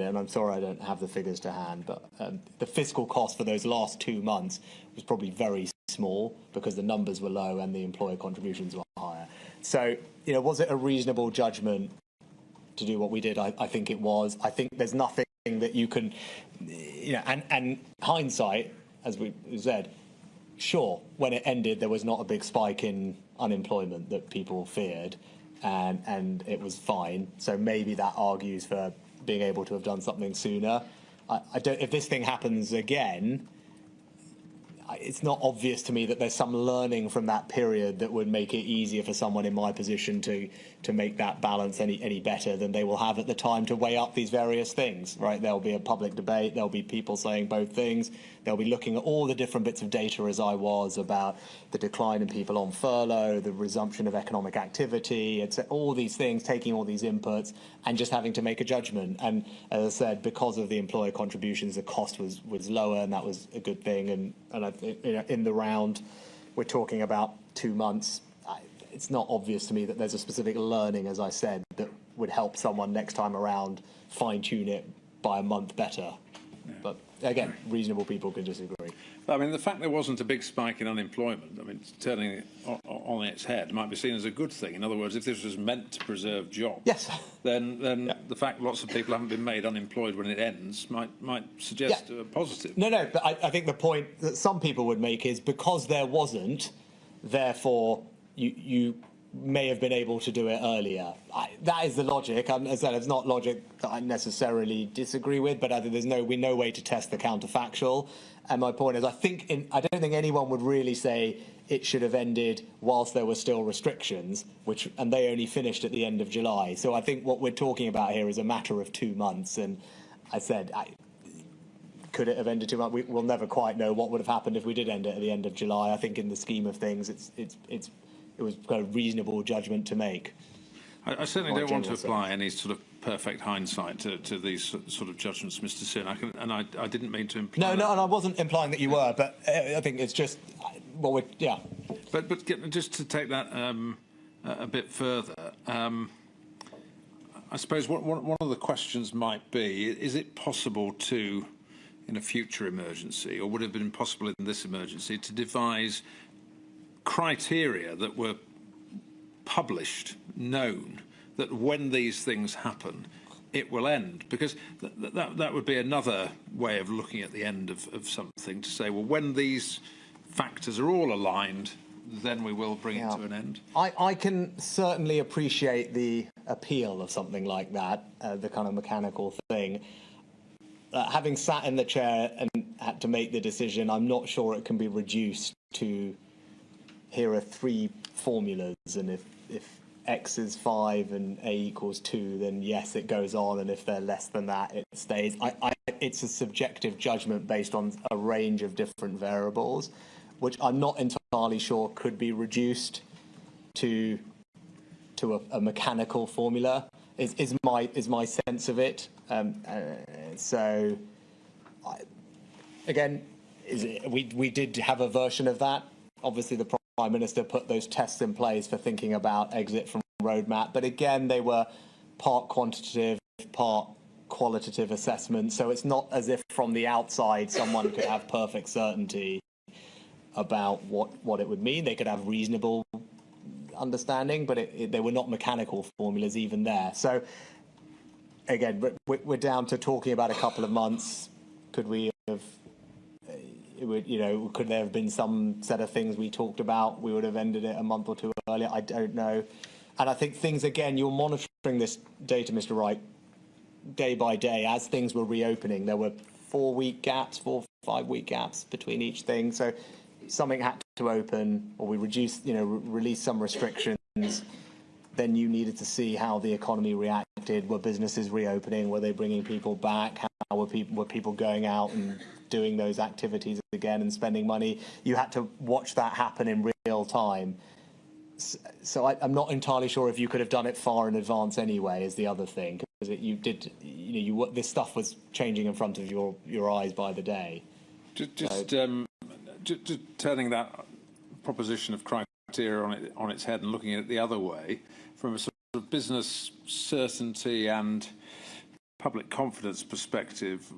it, and I'm sorry I don't have the figures to hand, but the fiscal cost for those last 2 months was probably very small because the numbers were low and the employer contributions were higher. So, was it a reasonable judgment to do what we did? I think it was. I think there's nothing that you can, and hindsight, as we said, sure, when it ended, there was not a big spike in unemployment that people feared, and it was fine. So maybe that argues for being able to have done something sooner. I don't. If this thing happens again, it's not obvious to me that there's some learning from that period that would make it easier for someone in my position to make that balance any better than they will have at the time to weigh up these various things, right? There'll be a public debate. There'll be people saying both things. They'll be looking at all the different bits of data, as I was, about the decline in people on furlough, the resumption of economic activity, it's all these things, taking all these inputs and just having to make a judgment. And as I said, because of the employer contributions, the cost was lower, and that was a good thing. And I think, in the round, we're talking about 2 months. It's not obvious to me that there's a specific learning, as I said, that would help someone next time around fine-tune it by a month better. Yeah. But again, reasonable people can disagree. I mean, the fact there wasn't a big spike in unemployment, I mean, turning it on its head might be seen as a good thing. In other words, if this was meant to preserve jobs, yes, then yeah, the fact lots of people haven't been made unemployed when it ends might suggest a positive. No, but I think the point that some people would make is because there wasn't, therefore you may have been able to do it earlier. That is the logic. As I said, it's not logic that I necessarily disagree with, but I think there's no way to test the counterfactual. And my point is, I don't think anyone would really say it should have ended whilst there were still restrictions, and they only finished at the end of July. So I think what we're talking about here is a matter of 2 months. And I said, could it have ended 2 months? We'll never quite know what would have happened if we did end it at the end of July. I think in the scheme of things, it was a reasonable judgment to make. I certainly don't want to apply any sort of perfect hindsight to these sort of judgments, Mr. Sunak, and I didn't mean to imply. No, and I wasn't implying that you were, but I think it's just, yeah. But just to take that a bit further, I suppose one of the questions might be: is it possible to, in a future emergency, or would it have been possible in this emergency, to devise criteria that were published, known, that when these things happen, it will end? Because that would be another way of looking at the end of something, to say, well, when these factors are all aligned, then we will bring it to an end. I can certainly appreciate the appeal of something like that, the kind of mechanical thing. Having sat in the chair and had to make the decision, I'm not sure it can be reduced to, here are 3 formulas, and if X is 5 and A equals 2, then yes, it goes on, and if they're less than that, it stays. It's a subjective judgment based on a range of different variables, which I'm not entirely sure could be reduced to a mechanical formula. Is my sense of it. So, again, we did have a version of that. Obviously, the Prime Minister put those tests in place for thinking about exit from roadmap, but again, they were part quantitative, part qualitative assessments. So it's not as if from the outside someone could have perfect certainty about what it would mean. They could have reasonable understanding, but they were not mechanical formulas even there. So again, we're down to talking about a couple of months. Could we have? Could there have been some set of things we talked about? We would have ended it a month or 2 earlier. I don't know. And I think things, again, you're monitoring this data, Mr. Wright, day by day as things were reopening. There were 4-week gaps, 4 or 5-week gaps between each thing. So something had to open, or we reduced, released some restrictions. Then you needed to see how the economy reacted. Were businesses reopening? Were they bringing people back? How were people going out and doing those activities again and spending money? You had to watch that happen in real time. So I'm not entirely sure if you could have done it far in advance anyway, is the other thing, because this stuff was changing in front of your eyes by the day. Just turning that proposition of criteria on its head and looking at it the other way, from a sort of business certainty and public confidence perspective,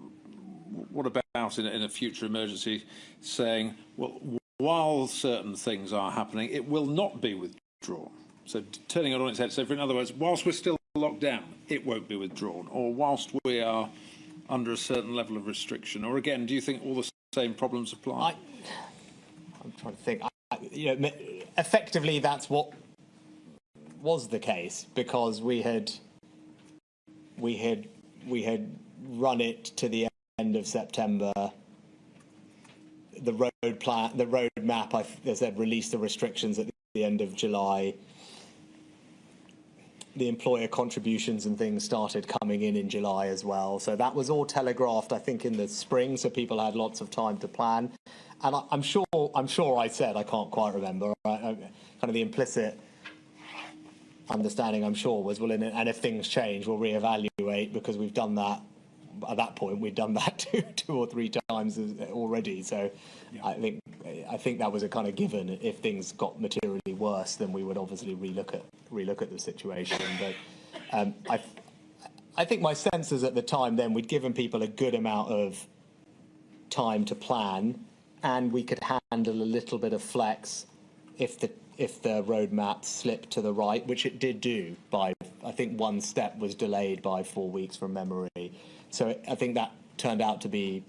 what about in a future emergency saying, well, while certain things are happening, it will not be withdrawn? So turning it on its head. So in other words, whilst we're still locked down, it won't be withdrawn. Or whilst we are under a certain level of restriction. Or again, do you think all the same problems apply? I'm trying to think. Effectively, that's what was the case, because we had run it to the end of September. The road map, I said, released the restrictions at the end of July. The employer contributions and things started coming in July as well. So that was all telegraphed, I think, in the spring, so people had lots of time to plan. And I'm sure I said, I can't quite remember, kind of the implicit understanding, I'm sure, was, well, and if things change, we'll reevaluate, because we've done that. At that point, we'd done that two or three times already. So yeah. I think that was a kind of given. If things got materially worse, then we would obviously relook at the situation. But I think my sense is at the time then we'd given people a good amount of time to plan, and we could handle a little bit of flex if the roadmap slipped to the right, which it did do. By, I think, one step was delayed by 4 weeks from memory. So I think that turned out to be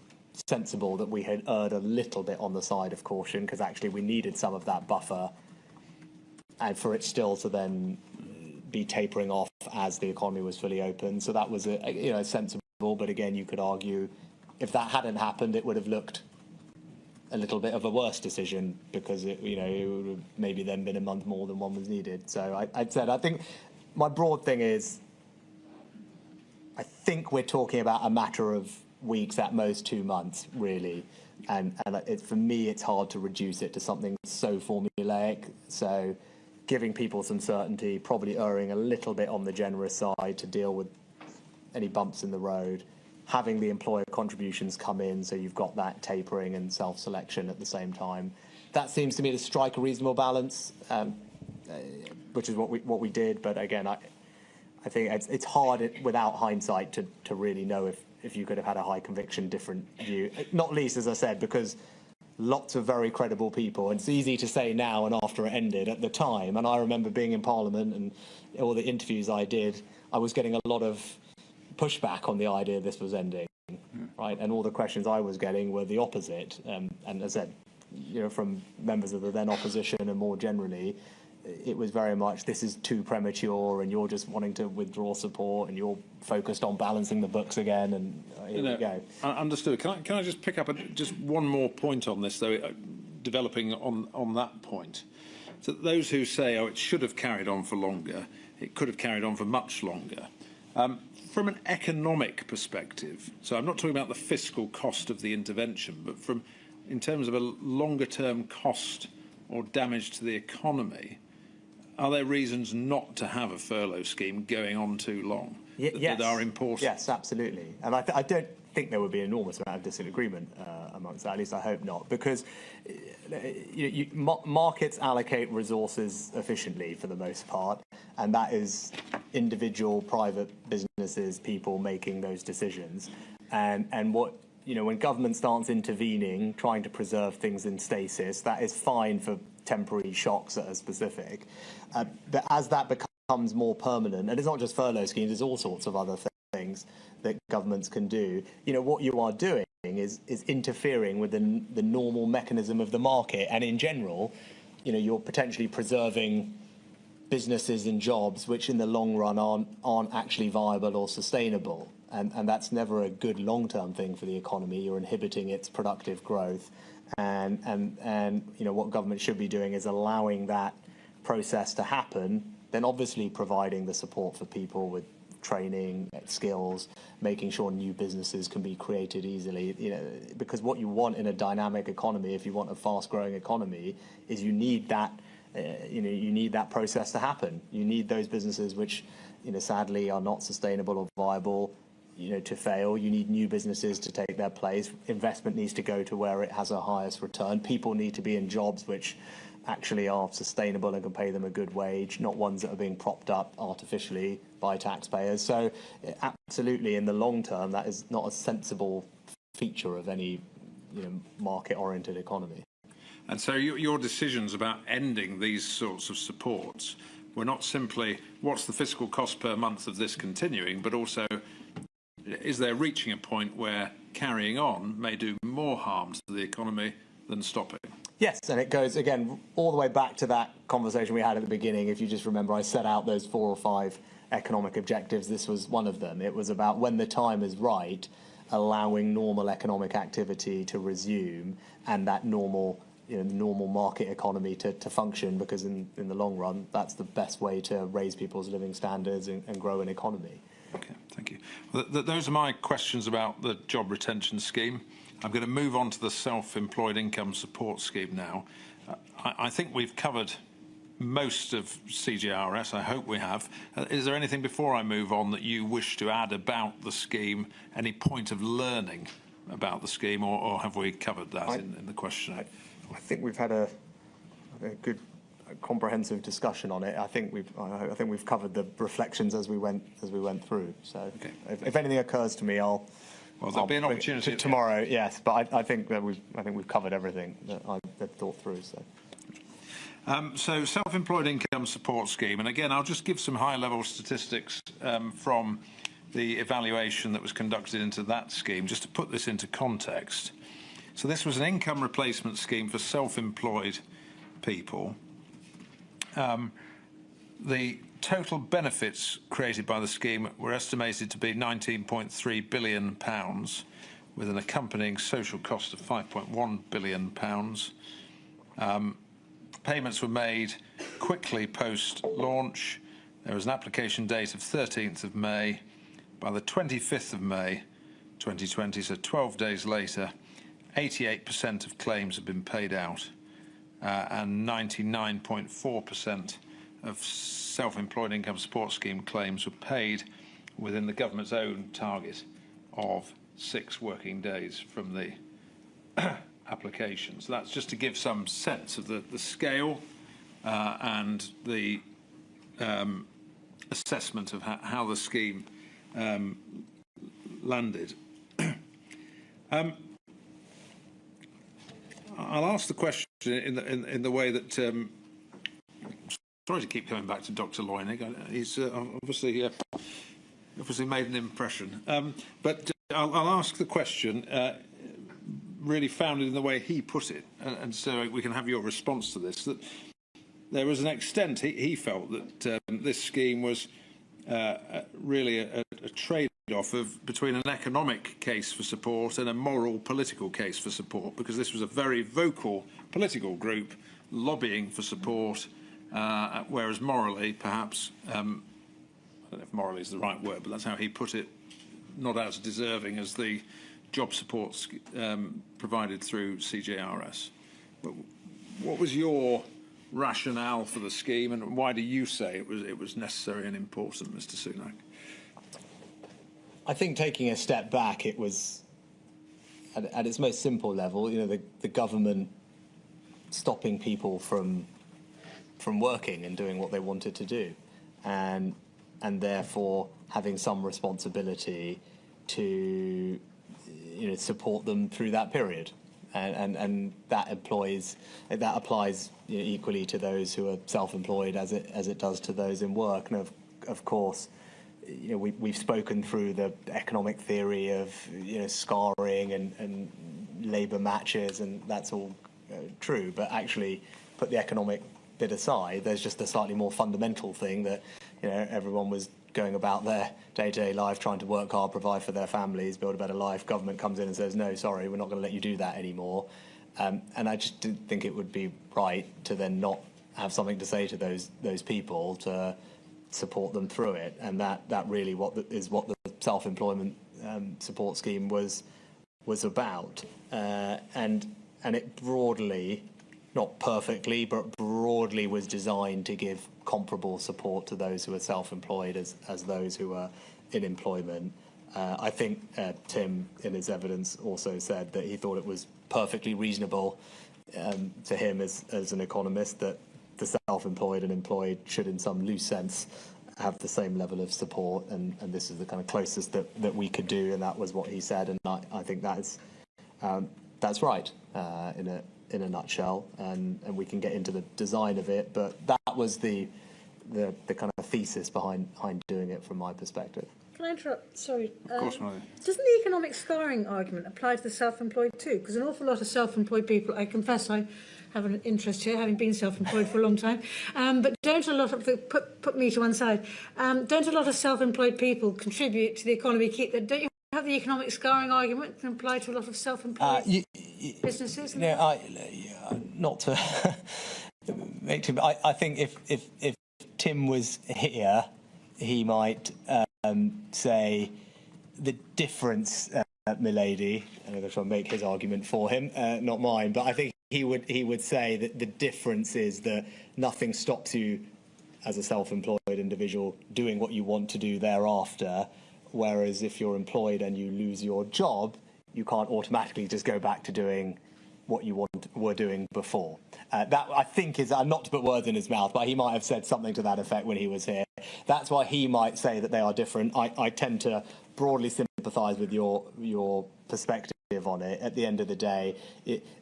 sensible, that we had erred a little bit on the side of caution, because actually we needed some of that buffer, and for it still to then be tapering off as the economy was fully open. So that was sensible. But again, you could argue if that hadn't happened, it would have looked a little bit of a worse decision, because it would have maybe then been a month more than one was needed. So I think my broad thing is, I think we're talking about a matter of weeks, at most 2 months, really. And for me, it's hard to reduce it to something so formulaic. So giving people some certainty, probably erring a little bit on the generous side to deal with any bumps in the road, having the employer contributions come in, so you've got that tapering and self-selection at the same time. That seems to me to strike a reasonable balance, which is what we did. But again, I think it's hard without hindsight to really know if you could have had a high conviction different view. Not least, as I said, because lots of very credible people. It's easy to say now and after it ended. At the time, and I remember being in Parliament and all the interviews I did, I was getting a lot of pushback on the idea this was ending, right? And all the questions I was getting were the opposite. And as I said, from members of the then opposition and more generally, it was very much, this is too premature, and you're just wanting to withdraw support, and you're focused on balancing the books again, and here we go. Understood. Can I just pick up just one more point on this, though, developing on that point? So those who say, oh, it should have carried on for longer, it could have carried on for much longer. From an economic perspective, so I'm not talking about the fiscal cost of the intervention, but in terms of a longer-term cost or damage to the economy, are there reasons not to have a furlough scheme going on too long that are important? Yes, absolutely. And I don't think there would be an enormous amount of disagreement amongst that. At least I hope not, because markets allocate resources efficiently for the most part, and that is individual private businesses, people making those decisions. And what when government starts intervening, trying to preserve things in stasis, that is fine for temporary shocks that are specific. But as that becomes more permanent, and it's not just furlough schemes, there's all sorts of other things that governments can do. What you are doing is interfering with the normal mechanism of the market, and in general, you're potentially preserving businesses and jobs which in the long run aren't actually viable or sustainable. And that's never a good long-term thing for the economy. You're inhibiting its productive growth. And what government should be doing is allowing that process to happen, then obviously providing the support for people with training, skills, making sure new businesses can be created easily. Because what you want in a dynamic economy, if you want a fast-growing economy, is you need that. You need that process to happen. You need those businesses which, sadly, are not sustainable or viable, to fail. You need new businesses to take their place. Investment needs to go to where it has a highest return. People need to be in jobs which actually are sustainable and can pay them a good wage, not ones that are being propped up artificially by taxpayers. So absolutely, in the long term, that is not a sensible feature of any market-oriented economy. And so your decisions about ending these sorts of supports were not simply what's the fiscal cost per month of this continuing, but also is there reaching a point where carrying on may do more harm to the economy than stopping? Yes, and it goes, again, all the way back to that conversation we had at the beginning. If you just remember, I set out those 4 or 5 economic objectives. This was one of them. It was about, when the time is right, allowing normal economic activity to resume and that normal market economy to function, because in the long run, that's the best way to raise people's living standards and grow an economy. Okay, thank you. Well, those are my questions about the job retention scheme. I'm going to move on to the self-employed income support scheme now. I think we've covered most of CJRS. I hope we have. Is there anything before I move on that you wish to add about the scheme? Any point of learning about the scheme, or have we covered that in the question? I think we've had a good, comprehensive discussion on it. I think we've covered the reflections as we went through. So, okay. If anything occurs to me, I'll there'll be an opportunity tomorrow. Yes, but I think that we've covered everything that I've thought through. So self-employed income support scheme, and again, I'll just give some high-level statistics from the evaluation that was conducted into that scheme, just to put this into context. So this was an income replacement scheme for self-employed people. The total benefits created by the scheme were estimated to be £19.3 billion, with an accompanying social cost of £5.1 billion. Payments were made quickly post-launch. There was an application date of 13th of May. By the 25th of May 2020, so 12 days later, 88% of claims have been paid out, and 99.4% of self-employed income support scheme claims were paid within the government's own target of 6 working days from the application. So that's just to give some sense of the scale and the assessment of how the scheme landed. I'll ask the question in the way that. Sorry to keep coming back to Dr. Loynig. He's obviously made an impression. But I'll ask the question really founded in the way he put it, and so we can have your response to this. That there was an extent he felt that this scheme was really a trade-off between an economic case for support and a moral political case for support, because this was a very vocal political group lobbying for support, whereas morally, perhaps, I don't know if morally is the right word, but that's how he put it, not as deserving as the job support provided through CJRS. What was your rationale for the scheme, and why do you say it was necessary and important, Mr. Sunak? I think, taking a step back, it was at its most simple level, the government stopping people from working and doing what they wanted to do, and therefore having some responsibility to support them through that period, and that applies equally to those who are self-employed as it does to those in work. And of course, we've spoken through the economic theory of scarring and labour matches, and that's all true. But actually, put the economic bit aside, there's just a slightly more fundamental thing that everyone was going about their day-to-day life, trying to work hard, provide for their families, build a better life. Government comes in and says, no, sorry, we're not going to let you do that anymore. And I just didn't think it would be right to then not have something to say to those people to support them through it. And that really is what the self-employment support scheme was about. And it broadly, not perfectly, but broadly was designed to give comparable support to those who are self-employed as those who are in employment. I think Tim, in his evidence, also said that he thought it was perfectly reasonable to him as an economist that the self-employed and employed should, in some loose sense, have the same level of support, and this is the kind of closest that we could do, and that was what he said, and I think that's right in a nutshell, and we can get into the design of it, but that was the kind of thesis behind doing it from my perspective. Can I interrupt? Sorry. Of course, Maria. Doesn't the economic scarring argument apply to the self-employed too? Because an awful lot of self-employed people, I confess I have an interest here, having been self-employed for a long time, but don't a lot of put me to one side. Don't a lot of self-employed people contribute to the economy? Don't you have the economic scarring argument can apply to a lot of self-employed businesses? Not to make Tim. I think if Tim was here, he might say the difference, milady. I'm going to try and make his argument for him, not mine. But I think he would say that the difference is that nothing stops you as a self-employed individual doing what you want to do thereafter. Whereas if you're employed and you lose your job, you can't automatically just go back to doing what you were doing before. That, I think, is not to put words in his mouth, but he might have said something to that effect when he was here. That's why he might say that they are different. I tend to broadly sympathise with your perspective on it. At the end of the day,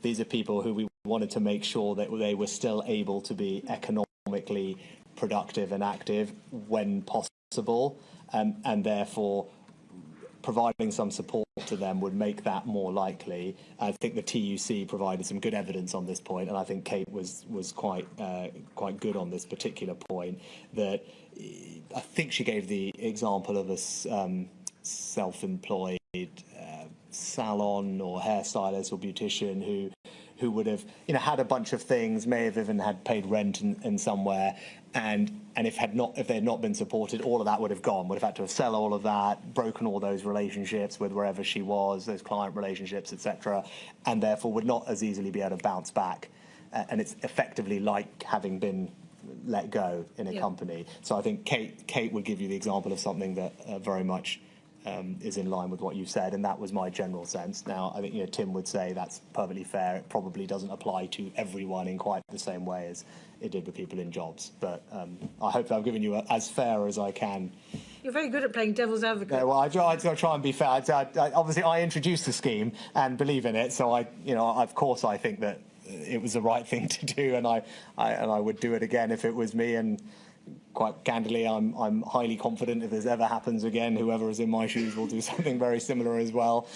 these are people who we wanted to make sure that they were still able to be economically productive and active when possible, and therefore providing some support to them would make that more likely. I think the TUC provided some good evidence on this point, and I think Kate was quite good on this particular point. That I think she gave the example of a self-employed salon or hairstylist or beautician who would have had a bunch of things, may have even had paid rent in somewhere, and if they had not been supported, all of that would have gone. Would have had to sell all of that, broken all those relationships with wherever she was, those client relationships, etc., and therefore would not as easily be able to bounce back. And it's effectively like having been let go in a company. So I think Kate would give you the example of something that very much is in line with what you said, and that was my general sense. Now, I think Tim would say that's perfectly fair. It probably doesn't apply to everyone in quite the same way as it did with people in jobs. But I hope I've given you as fair as I can. You're very good at playing devil's advocate. Yeah, well, I try and be fair. Obviously, I introduced the scheme and believe in it, so of course, I think that it was the right thing to do, and I would do it again if it was me. And quite candidly, I'm highly confident if this ever happens again, whoever is in my shoes will do something very similar as well.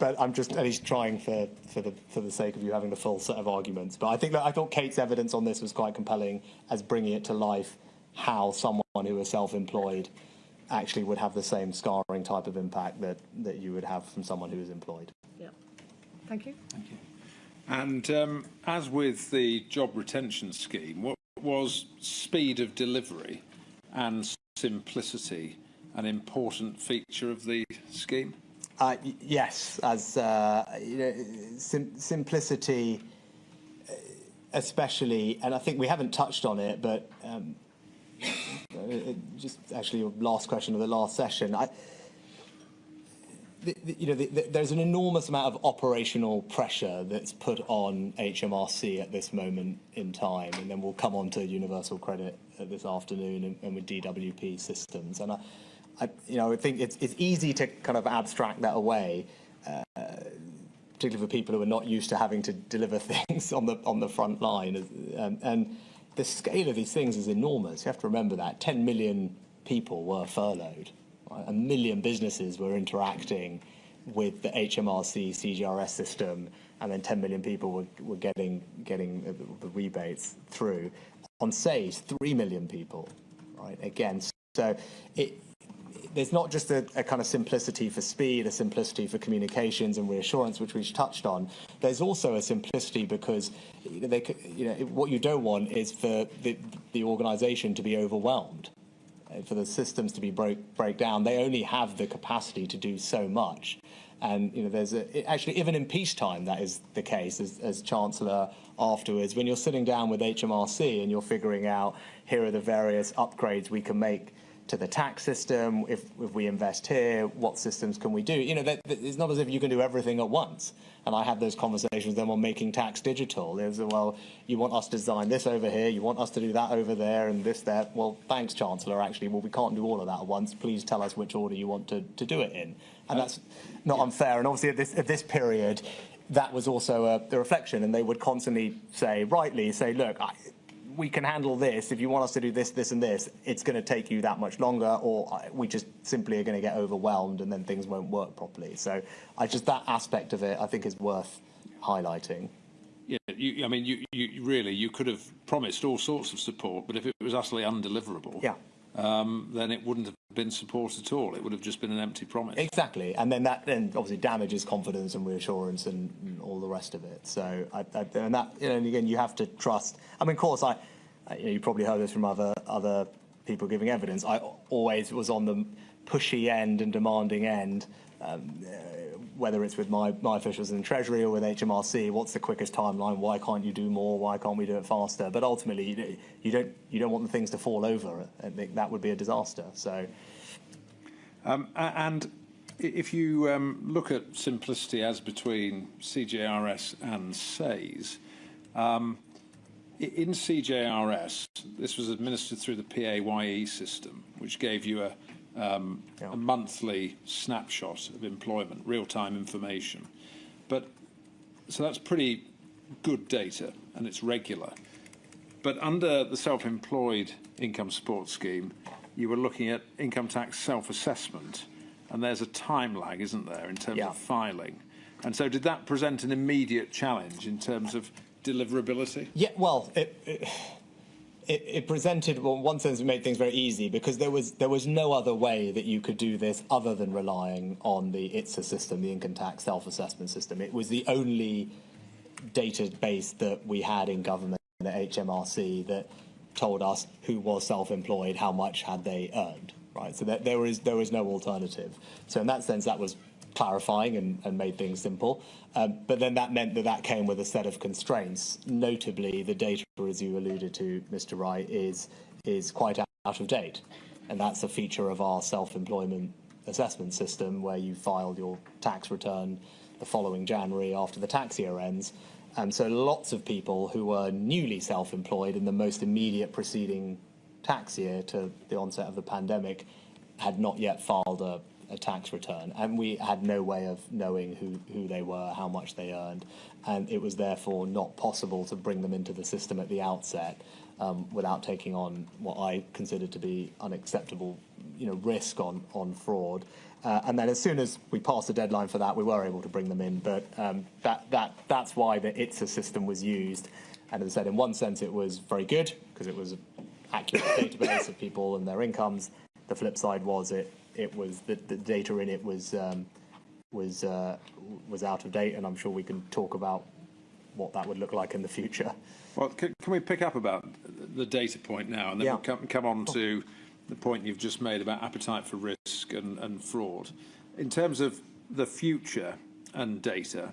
But I'm just at least trying for the sake of you having the full set of arguments. But I thought Kate's evidence on this was quite compelling as bringing it to life how someone who is self-employed actually would have the same scarring type of impact that you would have from someone who is employed. Yeah. Thank you. Thank you. And as with the job retention scheme, what was speed of delivery and simplicity an important feature of the scheme? Yes, as simplicity, especially, and I think we haven't touched on it, but just actually your last question of the last session. There's an enormous amount of operational pressure that's put on HMRC at this moment in time, and then we'll come on to universal credit this afternoon and with DWP systems. And I think it's easy to kind of abstract that away, particularly for people who are not used to having to deliver things on the front line. And the scale of these things is enormous. You have to remember that 10 million people were furloughed. 1 million businesses were interacting with the HMRC CGRS system, and then 10 million people were getting the rebates through. On SAYS, 3 million people, right? Again, so there's not just a kind of simplicity for speed, a simplicity for communications and reassurance, which we've touched on. There's also a simplicity because what you don't want is for the organisation to be overwhelmed. For the systems to be break down, they only have the capacity to do so much, and there's actually even in peacetime that is the case. As Chancellor afterwards, when you're sitting down with HMRC and you're figuring out here are the various upgrades we can make to the tax system. If we invest here, what systems can we do? You know, it's not as if you can do everything at once. And I had those conversations with them on making tax digital. They said, well, you want us to design this over here, you want us to do that over there, and this there. Well, thanks, Chancellor, actually. Well, we can't do all of that at once. Please tell us which order you want to do it in. And that's not unfair. And obviously at this period, that was also the reflection. And they would constantly say, rightly, say, look, we can handle this. If you want us to do this, this and this, it's going to take you that much longer, or we just simply are going to get overwhelmed and then things won't work properly. So that aspect of it, I think, is worth highlighting. Yeah, you could have promised all sorts of support, but if it was utterly undeliverable, then it wouldn't have been support at all. It would have just been an empty promise. Exactly, and then that obviously damages confidence and reassurance and all the rest of it. So, and again, you have to trust. I mean, of course, you probably heard this from other people giving evidence. I always was on the pushy end and demanding end. Whether it's with my officials in the Treasury or with HMRC, what's the quickest timeline? Why can't you do more? Why can't we do it faster? But ultimately, you don't want the things to fall over. I think that would be a disaster. So, and if you look at simplicity as between CJRS and SAYS, in CJRS, this was administered through the PAYE system, which gave you a monthly snapshot of employment, real-time information. So that's pretty good data, and it's regular. But under the self-employed income support scheme, you were looking at income tax self-assessment, and there's a time lag, isn't there, in terms of filing? And so did that present an immediate challenge in terms of deliverability? Yeah, well, it presented, well, in one sense, it made things very easy because there was no other way that you could do this other than relying on the ITSA system, the income tax self-assessment system. It was the only database that we had in government, the HMRC, that told us who was self-employed, how much had they earned, right? So there was no alternative. So in that sense, that was clarifying and made things simple. But then that meant that came with a set of constraints. Notably, the data, as you alluded to, Mr. Wright, is quite out of date. And that's a feature of our self-employment assessment system where you filed your tax return the following January after the tax year ends. So lots of people who were newly self-employed in the most immediate preceding tax year to the onset of the pandemic had not yet filed a tax return, and we had no way of knowing who they were, how much they earned, and it was therefore not possible to bring them into the system at the outset without taking on what I considered to be unacceptable, risk on fraud. And then as soon as we passed the deadline for that, we were able to bring them in. But that's why the ITSA system was used. And as I said, in one sense, it was very good because it was an accurate database of people and their incomes. The flip side was it was the data in it was out of date, and I'm sure we can talk about what that would look like in the future. Well, can we pick up about the data point now, and then we'll come on to the point you've just made about appetite for risk and fraud. In terms of the future and data,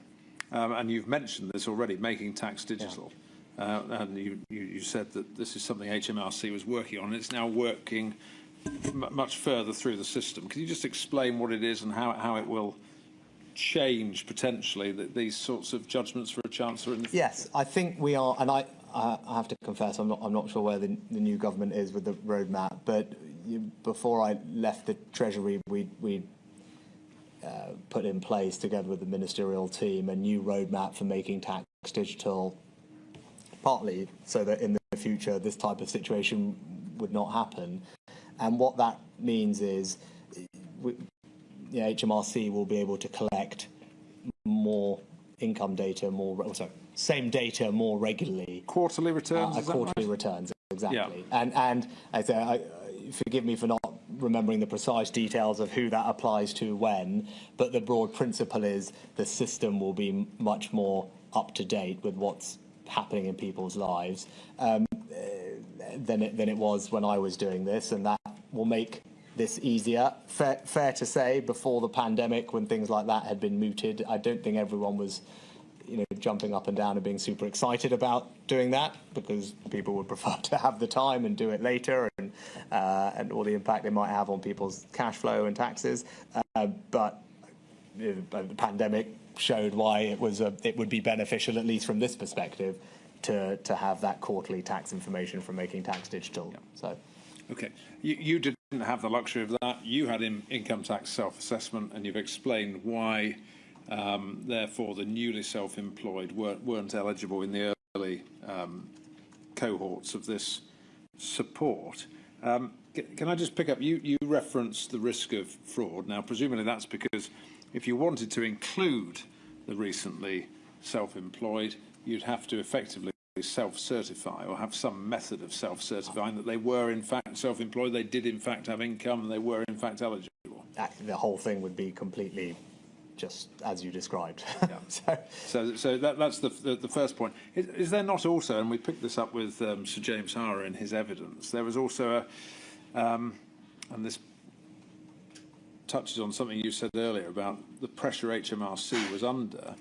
and you've mentioned this already, making tax digital, and you said that this is something HMRC was working on, and it's now working much further through the system. Can you just explain what it is and how it will change potentially these sorts of judgments for a chancellor in the future? Yes, I think we are, and I have to confess I'm not sure where the new government is with the roadmap. But before I left the Treasury, we put in place together with the ministerial team a new roadmap for making tax digital, partly so that in the future this type of situation would not happen. And what that means is HMRC will be able to collect more income data, same data more regularly. Quarterly returns? Quarterly returns, exactly. Yeah. And forgive me for not remembering the precise details of who that applies to when, but the broad principle is the system will be much more up to date with what's happening in people's lives than it was when I was doing this, and that will make this easier. Fair to say, before the pandemic, when things like that had been mooted, I don't think everyone was jumping up and down and being super excited about doing that, because people would prefer to have the time and do it later, and all the impact it might have on people's cash flow and taxes. But the pandemic showed why it would be beneficial, at least from this perspective, to have that quarterly tax information from making tax digital. Yeah. So, okay, you didn't have the luxury of that. You had income tax self-assessment, and you've explained why. Therefore, the newly self-employed weren't eligible in the early cohorts of this support. Can I just pick up? You referenced the risk of fraud. Now, presumably that's because if you wanted to include the recently self-employed, you'd have to effectively self-certify or have some method of self-certifying that they were in fact self-employed, they did in fact have income, and they were in fact eligible. The whole thing would be completely just as you described. Yeah. So that's the first point. Is there not also, and we picked this up with Sir James Hara in his evidence, there was also and this touches on something you said earlier about the pressure HMRC was under.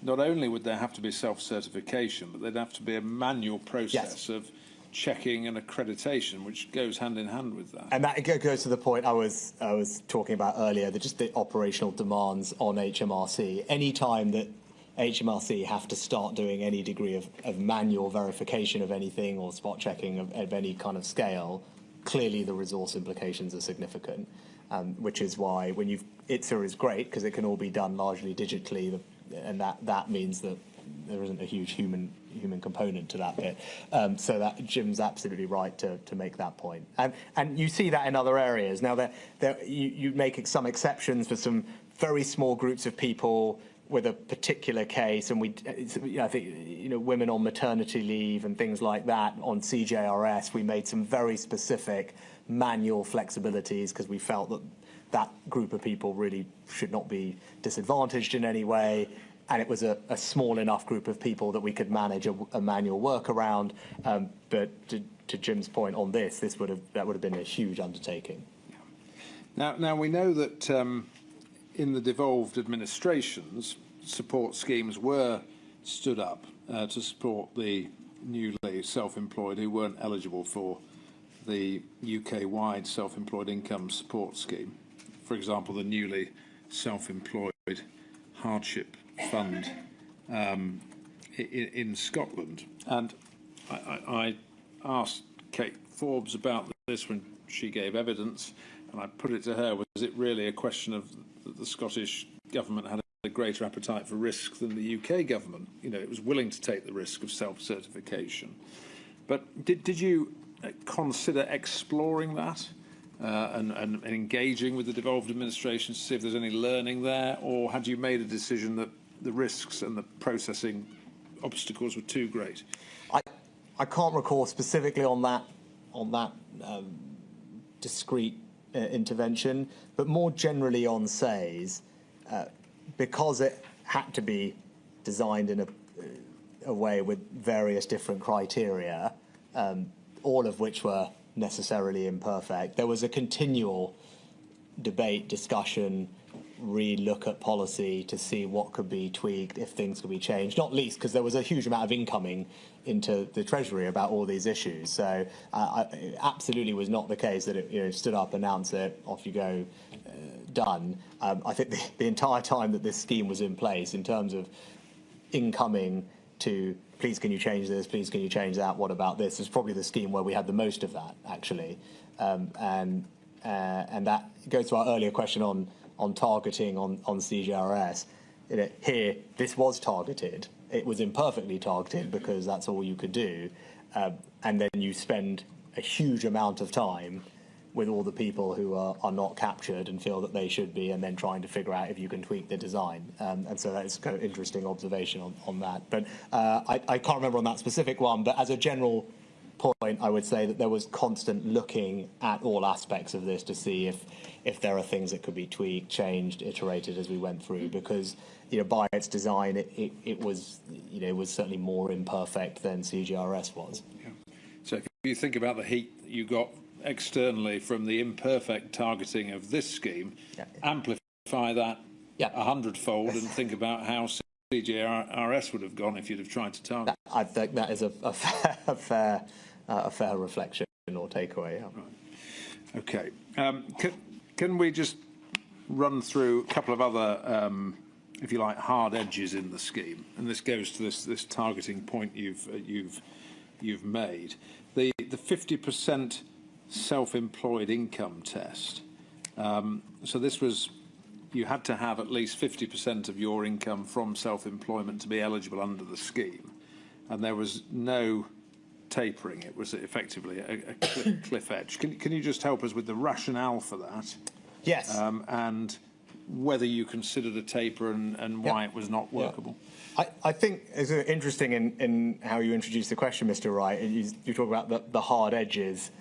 Not only would there have to be self-certification, but there'd have to be a manual process of checking and accreditation, which goes hand in hand with that. And that goes to the point I was talking about earlier, that just the operational demands on HMRC. Any time that HMRC have to start doing any degree of manual verification of anything or spot checking of any kind of scale, clearly the resource implications are significant, which is why when ITSA is great because it can all be done largely digitally, and that means that there isn't a huge human component to that bit. So that Jim's absolutely right to make that point. And you see that in other areas. Now, you make some exceptions for some very small groups of people with a particular case, and I think women on maternity leave and things like that on CJRS, we made some very specific manual flexibilities because we felt that group of people really should not be disadvantaged in any way. And it was a small enough group of people that we could manage a manual workaround. But to Jim's point on this, that would have been a huge undertaking. Now we know that in the devolved administrations, support schemes were stood up to support the newly self-employed who weren't eligible for the UK-wide self-employed income support scheme. For example, the newly self-employed hardship fund in Scotland. And I asked Kate Forbes about this when she gave evidence, and I put it to her, was it really a question of the Scottish government had a greater appetite for risk than the UK government? It was willing to take the risk of self-certification. But did you consider exploring that and engaging with the devolved administration to see if there's any learning there, or had you made a decision that the risks and the processing obstacles were too great? I can't recall specifically on that discrete intervention, but more generally on SAYS, because it had to be designed in a way with various different criteria, all of which were necessarily imperfect. There was a continual debate, discussion, re-look at policy to see what could be tweaked, if things could be changed, not least because there was a huge amount of incoming into the Treasury about all these issues. So it absolutely was not the case that it stood up, announced it, off you go, done. I think the entire time that this scheme was in place, in terms of incoming to please can you change this, please can you change that, what about this, is probably the scheme where we had the most of that, actually. And that goes to our earlier question on targeting on CJRS. Here, this was targeted. It was imperfectly targeted because that's all you could do. And then you spend a huge amount of time with all the people who are not captured and feel that they should be, and then trying to figure out if you can tweak the design. And so that's kind of interesting observation on that. But I can't remember on that specific one, but as a general point, I would say that there was constant looking at all aspects of this to see if there are things that could be tweaked, changed, iterated as we went through, because by its design it was certainly more imperfect than CGRS was. Yeah. So if you think about the heat that you got externally from the imperfect targeting of this scheme, amplify that 100-fold and think about how CJRS would have gone if you'd have tried to target. I think that is a fair reflection or takeaway. Yeah. Right. Okay. Can we just run through a couple of other, if you like, hard edges in the scheme? And this goes to this targeting point you've made. The 50% self-employed income test. So this was, you had to have at least 50% of your income from self-employment to be eligible under the scheme, and there was no tapering. It was effectively a cliff edge. Can you just help us with the rationale for that? Yes. And whether you considered a taper and why it was not workable? Yeah. I think it's interesting in how you introduced the question, Mr. Wright. You talk about the hard edges.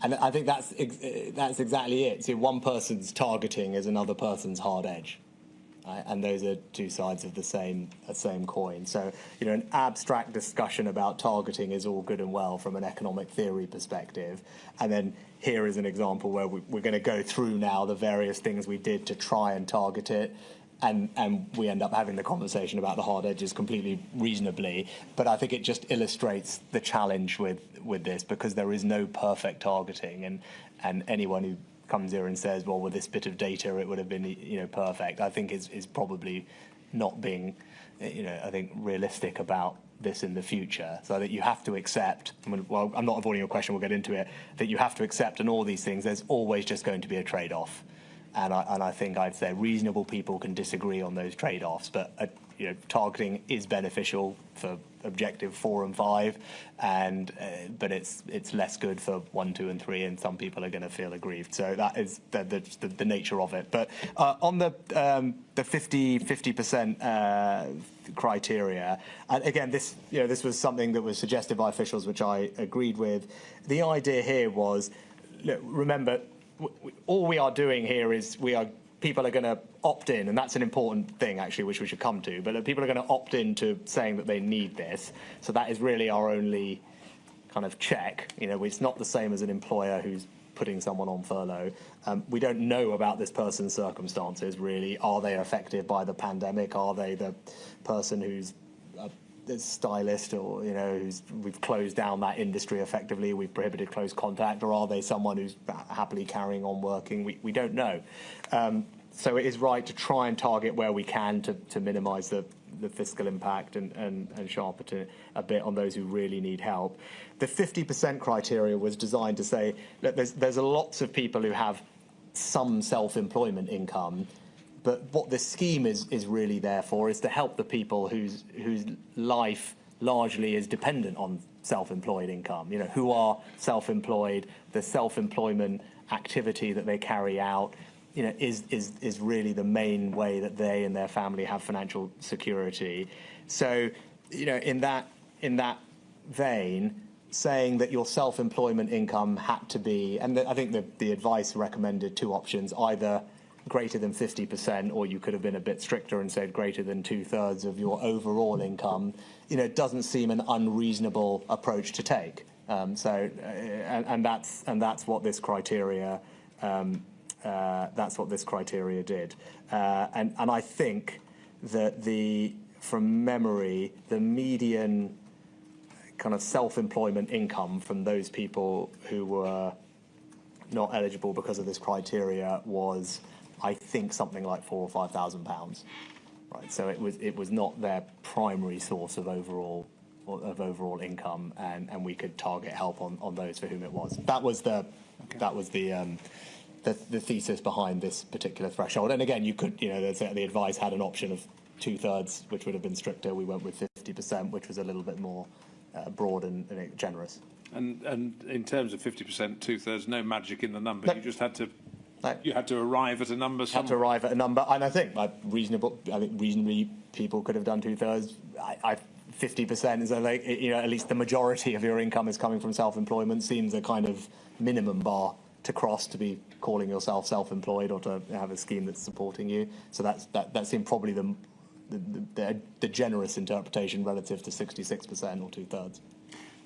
And I think that's exactly it. See, one person's targeting is another person's hard edge, right? And those are two sides of the same coin. So, an abstract discussion about targeting is all good and well from an economic theory perspective. And then here is an example where we're going to go through now the various things we did to try and target it. And we end up having the conversation about the hard edges completely reasonably. But I think it just illustrates the challenge with this, because there is no perfect targeting. And anyone who comes here and says, well, with this bit of data, it would have been, perfect, I think is probably not being, I think, realistic about this in the future. So that you have to accept, well, I'm not avoiding your question, we'll get into it, that you have to accept in all these things, there's always just going to be a trade-off. And I think I'd say reasonable people can disagree on those trade-offs, but targeting is beneficial for objective 4 and 5, but it's less good for 1, 2, and 3, and some people are going to feel aggrieved. So that is the nature of it. But on the 50% criteria, and again, this was something that was suggested by officials, which I agreed with. The idea here was, look, remember, all we are doing here is people are going to opt in, and that's an important thing, actually, which we should come to. But people are going to opt in to saying that they need this. So that is really our only kind of check. It's not the same as an employer who's putting someone on furlough. We don't know about this person's circumstances, really. Are they affected by the pandemic? Are they the person who's stylist, or we've closed down that industry effectively, we've prohibited close contact, or are they someone who's happily carrying on working? We don't know. So it is right to try and target where we can to minimise the fiscal impact and sharpen it a bit on those who really need help. The 50% criteria was designed to say that there's lots of people who have some self-employment income. But what this scheme is really there for is to help the people whose life largely is dependent on self-employed income, who are self-employed. The self-employment activity that they carry out, is really the main way that they and their family have financial security. So, in that vein, saying that your self-employment income had to be, and I think the advice recommended 2 options, either greater than 50%, or you could have been a bit stricter and said greater than 2/3 of your overall income. Doesn't seem an unreasonable approach to take. That's what this criteria. That's what this criteria did. And I think that from memory, the median kind of self-employment income from those people who were not eligible because of this criteria was, I think, something like £4,000 or £5,000, right? So it was not their primary source of overall income, and we could target help on those for whom it was. That was the thesis behind this particular threshold. And again, you could, the advice had an option of 2/3, which would have been stricter. We went with 50%, which was a little bit more broad and generous. And in terms of 50%, 2/3, no magic in the number. No. You just had to. No. You had to arrive at a number. Had to arrive at a number, and I think reasonably people could have done 2/3. 50% is like, at least the majority of your income is coming from self-employment. Seems a kind of minimum bar to cross to be calling yourself self-employed or to have a scheme that's supporting you. So that seemed probably the generous interpretation relative to 66% or 2/3.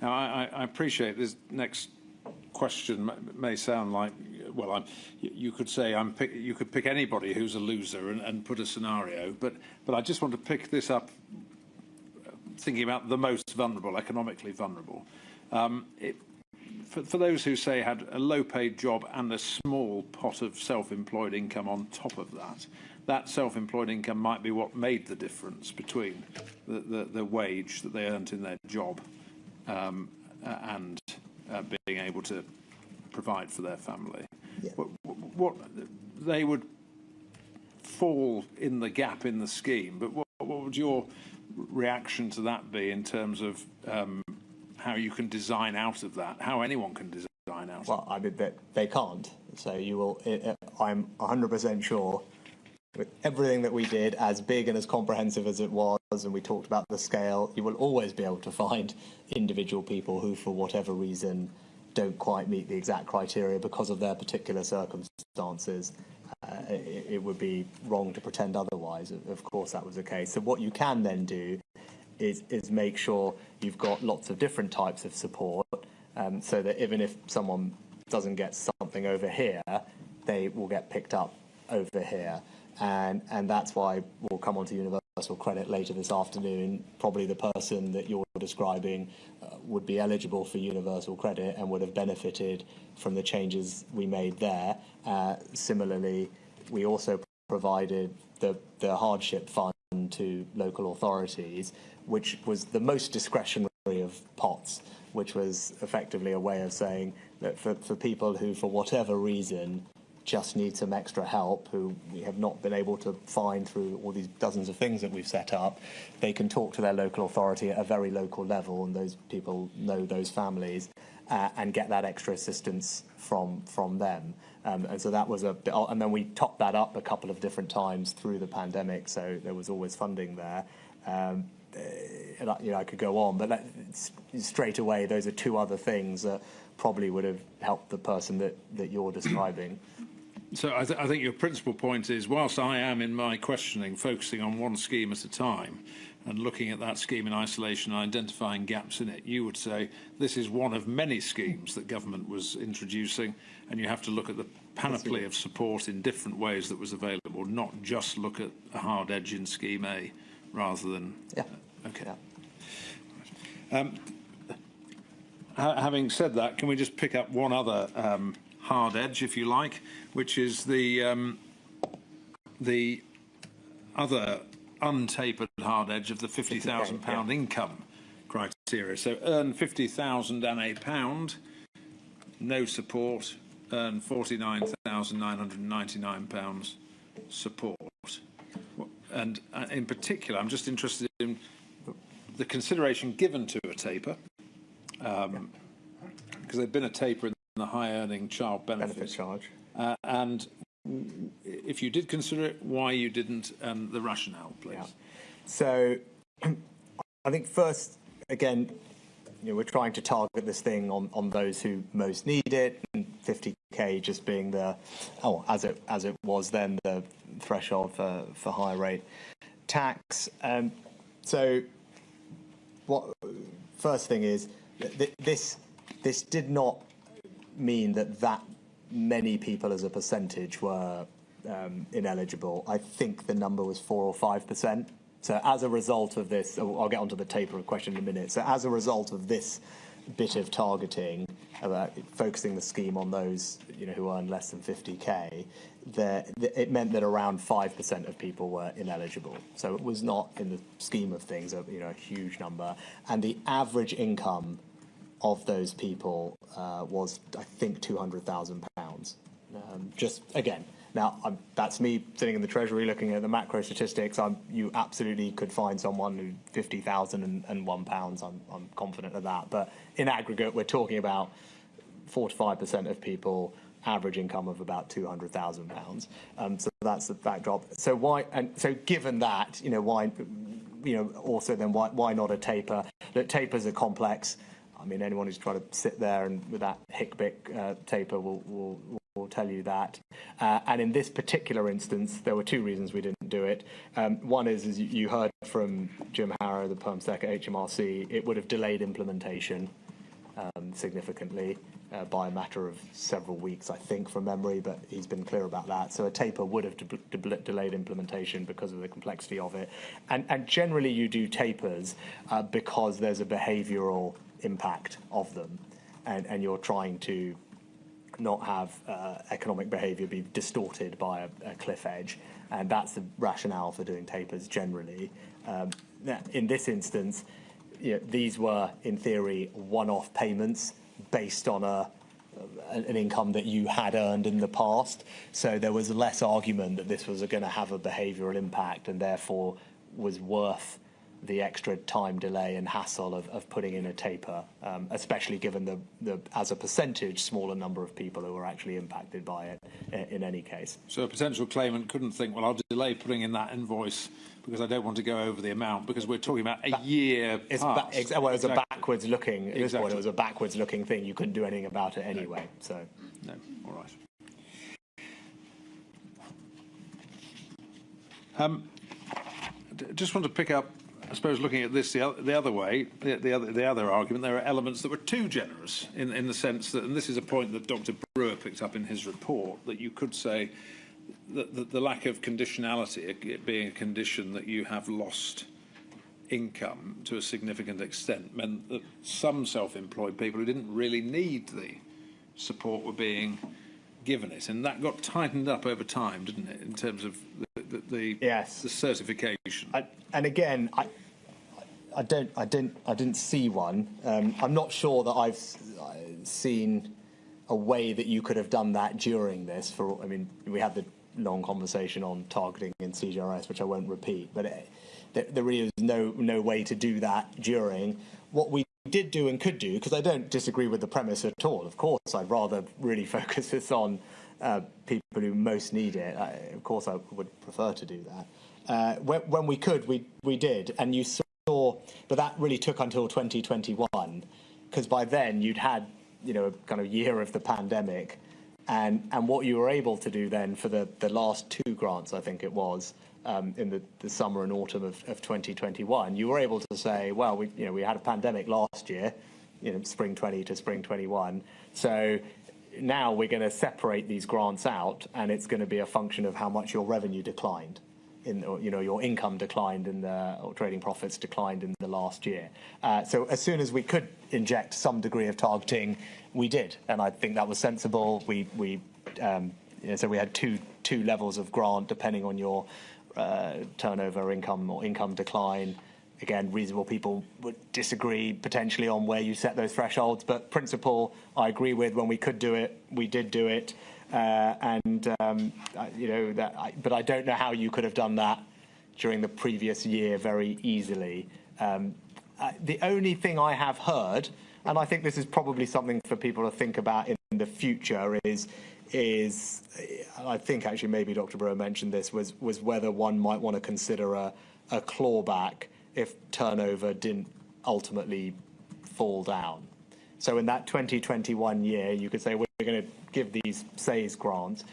Now I appreciate this next question may sound like you could say you could pick anybody who's a loser and put a scenario, but I just want to pick this up, thinking about the most vulnerable, economically vulnerable. For those who say had a low-paid job and a small pot of self-employed income on top of that, that self-employed income might be what made the difference between the wage that they earned in their job and being able to provide for their family. Yeah. What they would fall in the gap in the scheme, but what would your reaction to that be in terms of how you can design out of that, how anyone can design out? Well, I mean, they can't. So you will. I'm 100% sure. With everything that we did, as big and as comprehensive as it was, and we talked about the scale, you will always be able to find individual people who, for whatever reason, don't quite meet the exact criteria because of their particular circumstances. It would be wrong to pretend otherwise. Of course, that was the case. So what you can then do is make sure you've got lots of different types of support, so that even if someone doesn't get something over here, they will get picked up over here. And that's why we'll come on to universal credit later this afternoon. Probably the person that you're describing would be eligible for universal credit and would have benefited from the changes we made there. Similarly, we also provided the hardship fund to local authorities, which was the most discretionary of pots, which was effectively a way of saying that for people who, for whatever reason, just need some extra help, who we have not been able to find through all these dozens of things that we've set up, they can talk to their local authority at a very local level, and those people know those families, and get that extra assistance from them. And so that was and then we topped that up a couple of different times through the pandemic, so there was always funding there. I could go on, but straight away, those are two other things that probably would have helped the person that you're describing. So I think your principal point is, whilst I am in my questioning focusing on one scheme at a time and looking at that scheme in isolation and identifying gaps in it, you would say this is one of many schemes that government was introducing, and you have to look at the panoply of support in different ways that was available, not just look at a hard edge in Scheme A rather than... Yeah. Okay. Yeah. Having said that, can we just pick up one other hard edge, if you like, which is the other untapered hard edge of the £50,000 income criteria. So earn £50,001, no support, earn £49,999 support. And in particular, I'm just interested in the consideration given to a taper, because there'd been a taper in the high-earning child benefit charge. And if you did consider it, why you didn't, and the rationale, please. Yeah. So I think first, again, we're trying to target this thing on those who most need it, and 50k just being as it was then, the threshold for higher rate tax. So what first thing is, this did not mean that many people as a percentage were ineligible. I think the number was 4 or 5%. So as a result of this, I'll get onto the taper question in a minute. So as a result of this bit of targeting, focusing the scheme on those who earn less than 50k, it meant that around 5% of people were ineligible. So it was not, in the scheme of things, a huge number. And the average income of those people was, I think, £200,000. Just again, now that's me sitting in the Treasury looking at the macro statistics. You absolutely could find someone who £50,001. I'm confident of that. But in aggregate, we're talking about 4 to 5% of people, average income of about £200,000. So that's the backdrop. So why? And so given that, why? Also then why not a taper? Look, tapers are complex. I mean, anyone who's tried to sit there and with that hick-bick taper will tell you that. And in this particular instance, there were two reasons we didn't do it. One is, as you heard from Jim Harrow, the Perm Sec at HMRC, it would have delayed implementation significantly. by a matter of several weeks, I think, from memory, but he's been clear about that. So a taper would have delayed implementation because of the complexity of it. And generally you do tapers because there's a behavioural impact of them, and you're trying to not have economic behaviour be distorted by a cliff edge. And that's the rationale for doing tapers generally. In this instance, these were, in theory, one-off payments based on an income that you had earned in the past. So there was less argument that this was going to have a behavioural impact and therefore was worth the extra time delay and hassle of putting in a taper, especially given the as a percentage, smaller number of people who were actually impacted by it in any case. So a potential claimant couldn't think, well, I'll delay putting in that invoice because I don't want to go over the amount, because we're talking about a year past. Well, it was a backwards-looking, at this point, it was a backwards-looking thing. You couldn't do anything about it anyway. So no, all right. Just want to pick up, I suppose, looking at this the other way, the other argument, there are elements that were too generous in the sense that, and this is a point that Dr. Brewer picked up in his report, that you could say that the lack of conditionality, it being a condition that you have lost income to a significant extent, meant that some self-employed people who didn't really need the support were being given it, and that got tightened up over time, didn't it, in terms of the certification? And again, I didn't see one. I'm not sure that I've seen a way that you could have done that during this. I mean, we had the long conversation on targeting in CGRS, which I won't repeat, but there really is no way to do that during. What we did do and could do, because I don't disagree with the premise at all. Of course, I'd rather really focus this on people who most need it. Of course, I would prefer to do that. When we could, we did, and you saw, but that really took until 2021, because by then you'd had a kind of year of the pandemic, and what you were able to do then for the last two grants, I think it was, in the summer and autumn of 2021, you were able to say, well, we had a pandemic last year, spring 20 to spring 21, so now we're going to separate these grants out, and it's going to be a function of how much your revenue declined, your income declined or trading profits declined in the last year. So as soon as we could inject some degree of targeting, we did, and I think that was sensible. So we had two levels of grant depending on your turnover, income, or income decline. Again, reasonable people would disagrry potentially on where you set those thresholds, but principle I agree with. When we could do it, we did do it, but I don't know how you could have done that during the previous year very easily. The only thing I have heard, and I think this is probably something for people to think about in the future, is I think actually maybe Dr. Brewer mentioned this, was whether one might want to consider a clawback if turnover didn't ultimately fall down. So in that 2021 year, you could say, we're going to give these SAYS grants.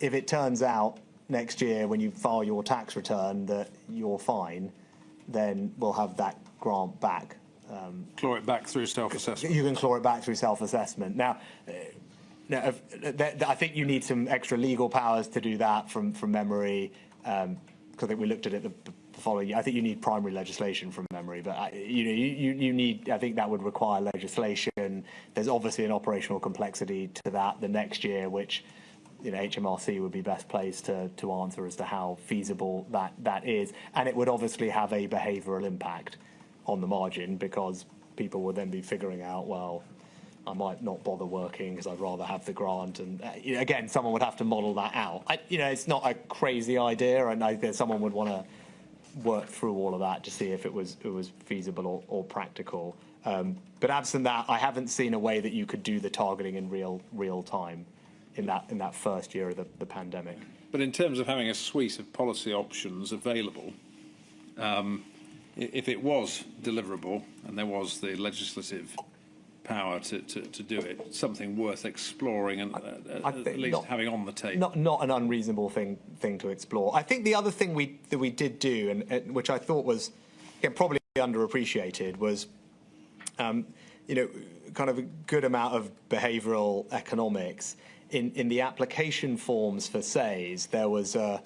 If it turns out next year when you file your tax return that you're fine, then we'll have that grant back. Claw it back through self-assessment. You can claw it back through self-assessment. Now, I think you need some extra legal powers to do that from memory, because I think we looked at it the following year. I think you need primary legislation from memory, but you need. I think that would require legislation. There's obviously an operational complexity to that the next year, which HMRC would be best placed to answer as to how feasible that is, and it would obviously have a behavioural impact on the margin, because people would then be figuring out, well, I might not bother working because I'd rather have the grant. And again, someone would have to model that out. It's not a crazy idea, and I think someone would want to work through all of that to see if it was feasible or practical. But absent that, I haven't seen a way that you could do the targeting in real time in that first year of the pandemic. But in terms of having a suite of policy options available, if it was deliverable and there was the legislative power to do it, something worth exploring and at least having on the table. Not an unreasonable thing to explore. I think the other thing that we did do, and which I thought was probably underappreciated, was kind of a good amount of behavioural economics. In the application forms for SAYS, there was a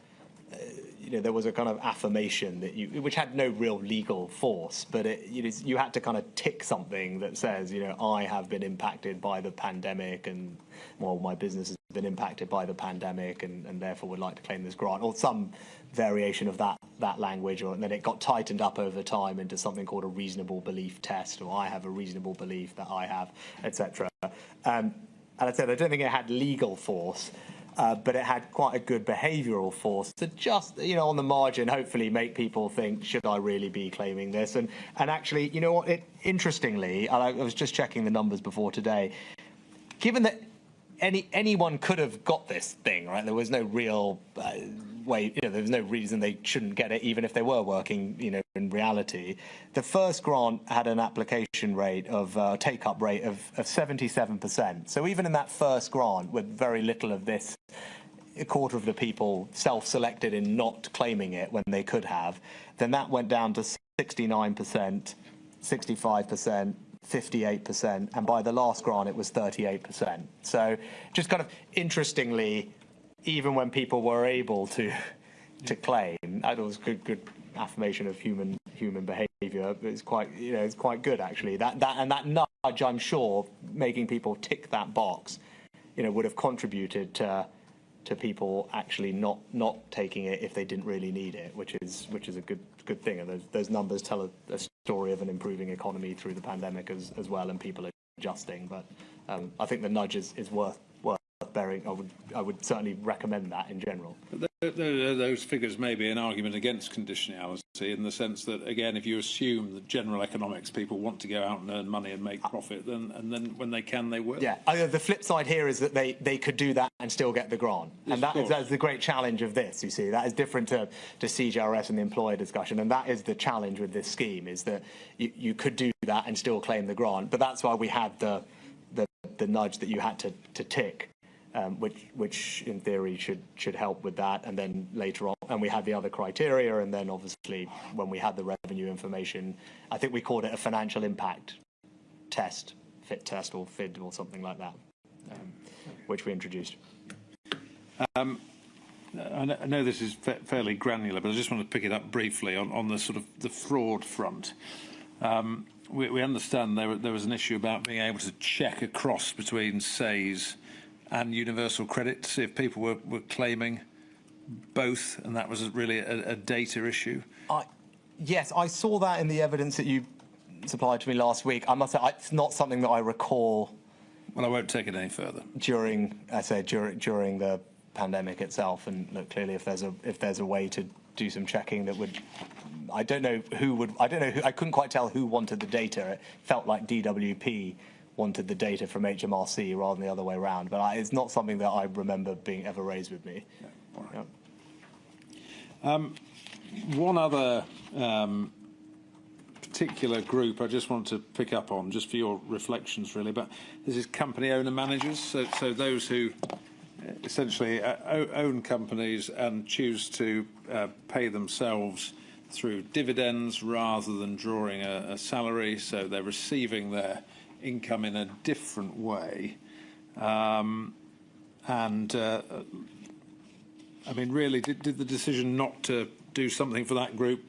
kind of affirmation that which had no real legal force, but you had to kind of tick something that says, I have been impacted by the pandemic, and my business has been impacted by the pandemic, and therefore would like to claim this grant, or some variation of that language, and then it got tightened up over time into something called a reasonable belief test, or I have a reasonable belief that I have, etc. And I said I don't think it had legal force. But it had quite a good behavioural force to just, on the margin, hopefully make people think, should I really be claiming this? And actually, interestingly, I was just checking the numbers before today, given that anyone could have got this thing, right? There was no real way, there was no reason they shouldn't get it, even if they were working, in reality. The first grant had an application rate of take-up rate of 77%. So even in that first grant, with very little of this, a quarter of the people self-selected in not claiming it when they could have, then that went down to 69%, 65%, 58%, and by the last grant it was 38%. So just kind of interestingly, even when people were able to claim, that was good affirmation of human behaviour. It's quite good actually. That nudge, I'm sure, making people tick that box, would have contributed to people actually not taking it if they didn't really need it, which is a good thing. And those numbers tell a story of an improving economy through the pandemic as well, and people are adjusting. But I think the nudge is worth bearing. I would certainly recommend that in general. Those figures may be an argument against conditionality, in the sense that, again, if you assume that general economics people want to go out and earn money and make profit, then when they can, they will. Yeah. The flip side here is that they could do that and still get the grant. Yes, and that is the great challenge of this, you see. That is different to CJRS and the employer discussion, and that is the challenge with this scheme, is that you could do that and still claim the grant. But that's why we had the nudge that you had to tick. Which in theory should help with that, and then later on, and we had the other criteria, and then obviously when we had the revenue information, I think we called it a financial impact test, FIT test or FID or something like that, which we introduced. I know this is fairly granular, but I just want to pick it up briefly on the sort of the fraud front. We understand there was an issue about being able to check across between SAYS and universal credit to see if people were claiming both, and that was really a data issue. Yes, I saw that in the evidence that you supplied to me last week. I must say, it's not something that I recall. Well, I won't take it any further. During the pandemic itself, and look, clearly, if there's a way to do some checking that would, I don't know who. I couldn't quite tell who wanted the data. It felt like DWP wanted the data from HMRC rather than the other way around, but it's not something that I remember being ever raised with me. No. All right. One other particular group I just want to pick up on, just for your reflections really, but this is company owner managers, so those who essentially own companies and choose to pay themselves through dividends rather than drawing a salary, so they're receiving their income in a different way. I mean, really, did the decision not to do something for that group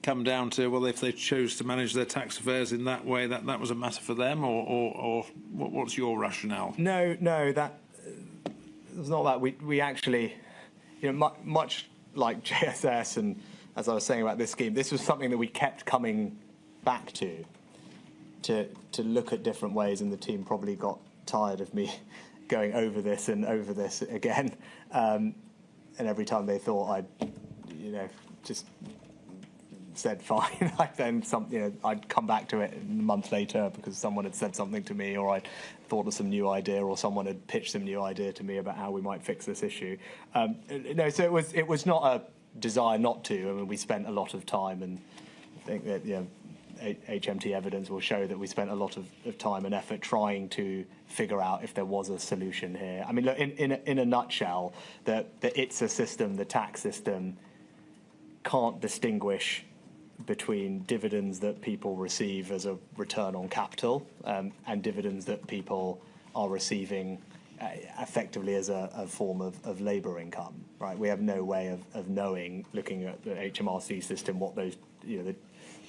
come down to, well, if they chose to manage their tax affairs in that way, that was a matter for them, or what's your rationale? No, that it's not that. We actually, much like JSS, and as I was saying about this scheme, this was something that we kept coming back to look at different ways, and the team probably got tired of me going over this and over this again. And every time they thought I'd, just said fine, I'd come back to it a month later because someone had said something to me, or I'd thought of some new idea, or someone had pitched some new idea to me about how we might fix this issue. So it was not a desire not to. I mean, we spent a lot of time, and I think that HMT evidence will show that we spent a lot of time and effort trying to figure out if there was a solution here. I mean, look, in a nutshell, the ITSA system, the tax system, can't distinguish between dividends that people receive as a return on capital and dividends that people are receiving effectively as a form of labour income, right? We have no way of knowing, looking at the HMRC system, what those, the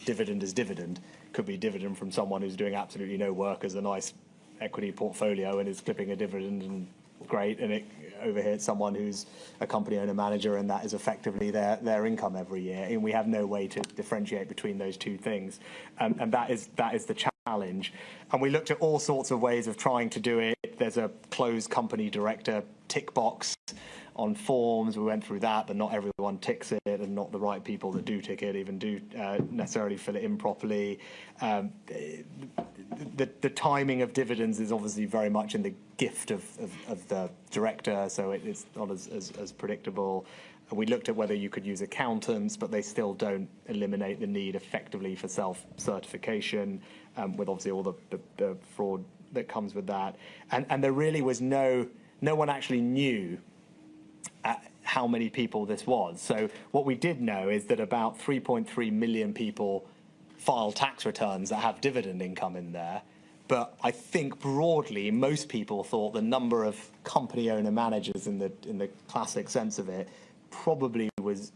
dividend is dividend. Could be dividend from someone who's doing absolutely no work as a nice equity portfolio and is clipping a dividend and great, and over here it's someone who's a company owner manager and that is effectively their income every year. And we have no way to differentiate between those two things. And that is the challenge. And we looked at all sorts of ways of trying to do it. There's a closed company director tick box on forms. We went through that, but not everyone ticks it, and not the right people that do tick it even do necessarily fill it in properly. The timing of dividends is obviously very much in the gift of the director, so it's not as predictable. We looked at whether you could use accountants, but they still don't eliminate the need effectively for self-certification, with obviously all the fraud that comes with that. And there really was no one actually knew how many people this was. So what we did know is that about 3.3 million people file tax returns that have dividend income in there. But I think broadly, most people thought the number of company owner managers in the classic sense of it probably was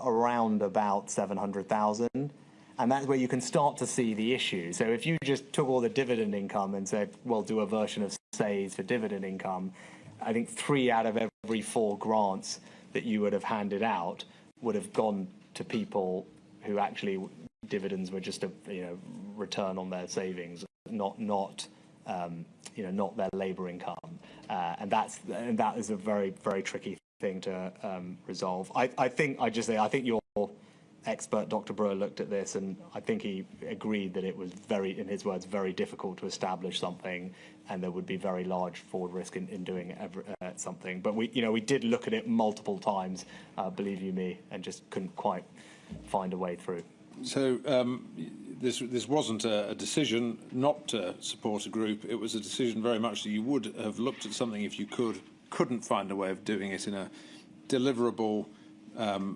around about 700,000. And that's where you can start to see the issue. So if you just took all the dividend income and said, well, do a version of SAYS for dividend income, I think 3 out of every 4 grants that you would have handed out would have gone to people who actually dividends were just a return on their savings, not their labour income, and that is a very, very tricky thing to resolve. I think your expert, Dr. Brewer, looked at this, and I think he agreed that it was very, in his words, very difficult to establish something, and there would be very large forward risk in doing something. But we did look at it multiple times, believe you me, and just couldn't quite find a way through. So this wasn't a decision not to support a group. It was a decision very much that you would have looked at something if you couldn't find a way of doing it in a deliverable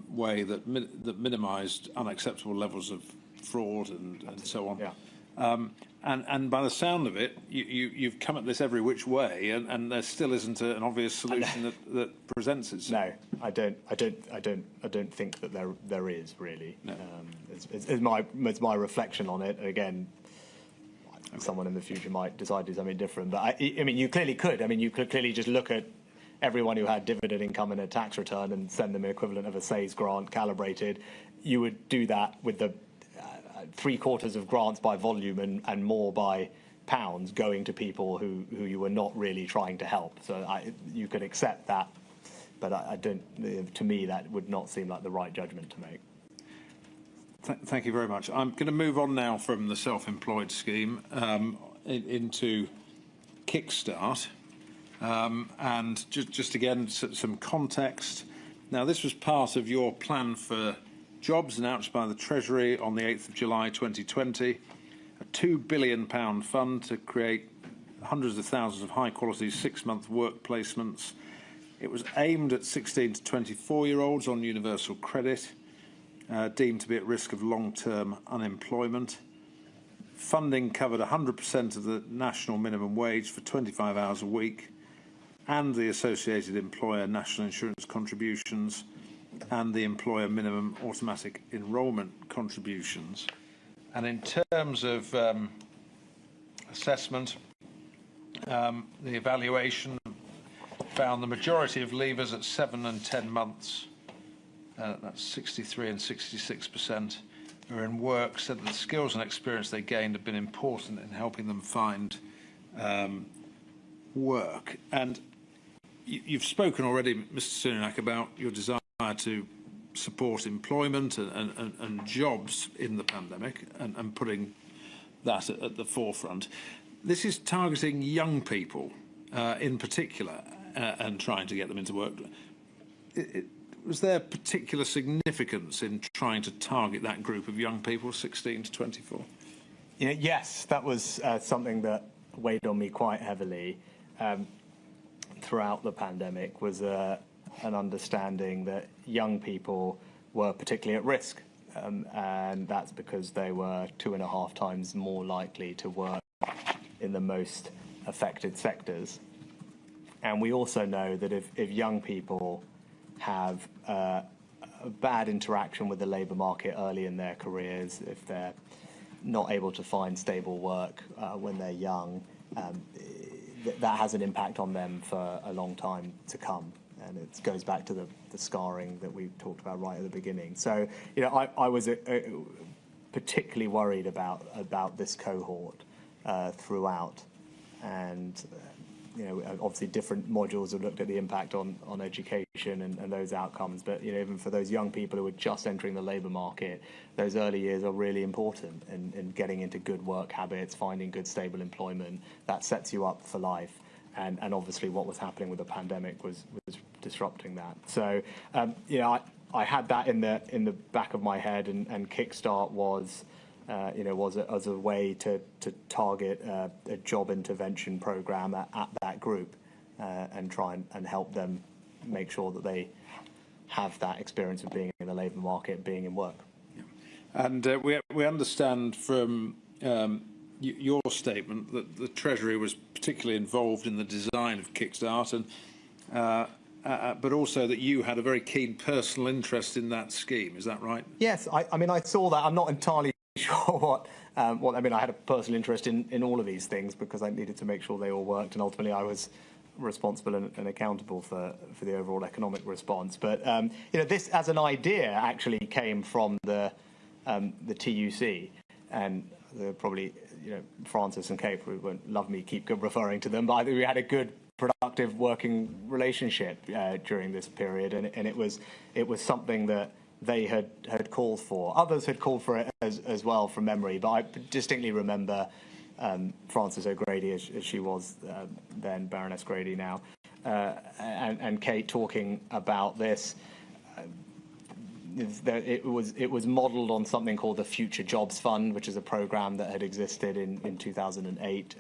way that minimised unacceptable levels of fraud and so on. Yeah. And by the sound of it, you've come at this every which way, and there still isn't an obvious solution that presents itself. No, I don't think that there is really. No. It's my reflection on it. Again, someone in the future might decide to do something different. But I mean, you clearly could. I mean, you could clearly just look at everyone who had dividend income in a tax return and send them an equivalent of a SAYS grant calibrated. You would do that with the 3/4 of grants by volume and more by pounds going to people who you were not really trying to help. So you could accept that, but I don't. To me, that would not seem like the right judgment to make. Thank you very much. I'm going to move on now from the self-employed scheme into Kickstart. And just again, some context. Now, this was part of your plan for jobs announced by the Treasury on the 8th of July 2020, a £2 billion fund to create hundreds of thousands of high-quality 6-month work placements. It was aimed at 16 to 24-year-olds on universal credit, deemed to be at risk of long-term unemployment. Funding covered 100% of the national minimum wage for 25 hours a week, and the associated employer national insurance contributions and the employer minimum automatic enrolment contributions. And in terms of assessment, the evaluation found the majority of leavers at 7 and 10 months, that's 63 and 66%, who are in work, said that the skills and experience they gained have been important in helping them find work. And you've spoken already, Mr. Sunak, about your desire to support employment and jobs in the pandemic and putting that at the forefront. This is targeting young people in particular and trying to get them into work. Was there particular significance in trying to target that group of young people, 16 to 24? Yes, that was something that weighed on me quite heavily throughout the pandemic, was an understanding that young people were particularly at risk and that's because they were 2.5 times more likely to work in the most affected sectors. And we also know that if young people have a bad interaction with the labour market early in their careers, if they're not able to find stable work when they're young, that has an impact on them for a long time to come. And it goes back to the scarring that we talked about right at the beginning. So, I was particularly worried about this cohort throughout. And, obviously different modules have looked at the impact on education and those outcomes. But, even for those young people who are just entering the labour market, those early years are really important in getting into good work habits, finding good, stable employment. That sets you up for life. And obviously what was happening with the pandemic was disrupting that. So, I had that in the back of my head, and Kickstart was as a way to target a job intervention program at that group and try and help them make sure that they have that experience of being in the labour market, being in work. Yeah. And we understand from your statement that the Treasury was particularly involved in the design of Kickstart, and but also that you had a very keen personal interest in that scheme. Is that right? Yes, I mean, I saw that. I'm not entirely sure what I mean. I had a personal interest in all of these things because I needed to make sure they all worked, and ultimately I was responsible and accountable for the overall economic response. But this as an idea actually came from the TUC, and probably Francis and Kate won't love me keep referring to them, but I think we had a good, productive working relationship during this period, and it was something that they had called for. Others had called for it as well from memory, but I distinctly remember Frances O'Grady, as she was then, Baroness Grady now, and Kate talking about this. It was modelled on something called the Future Jobs Fund, which is a programme that had existed in 2008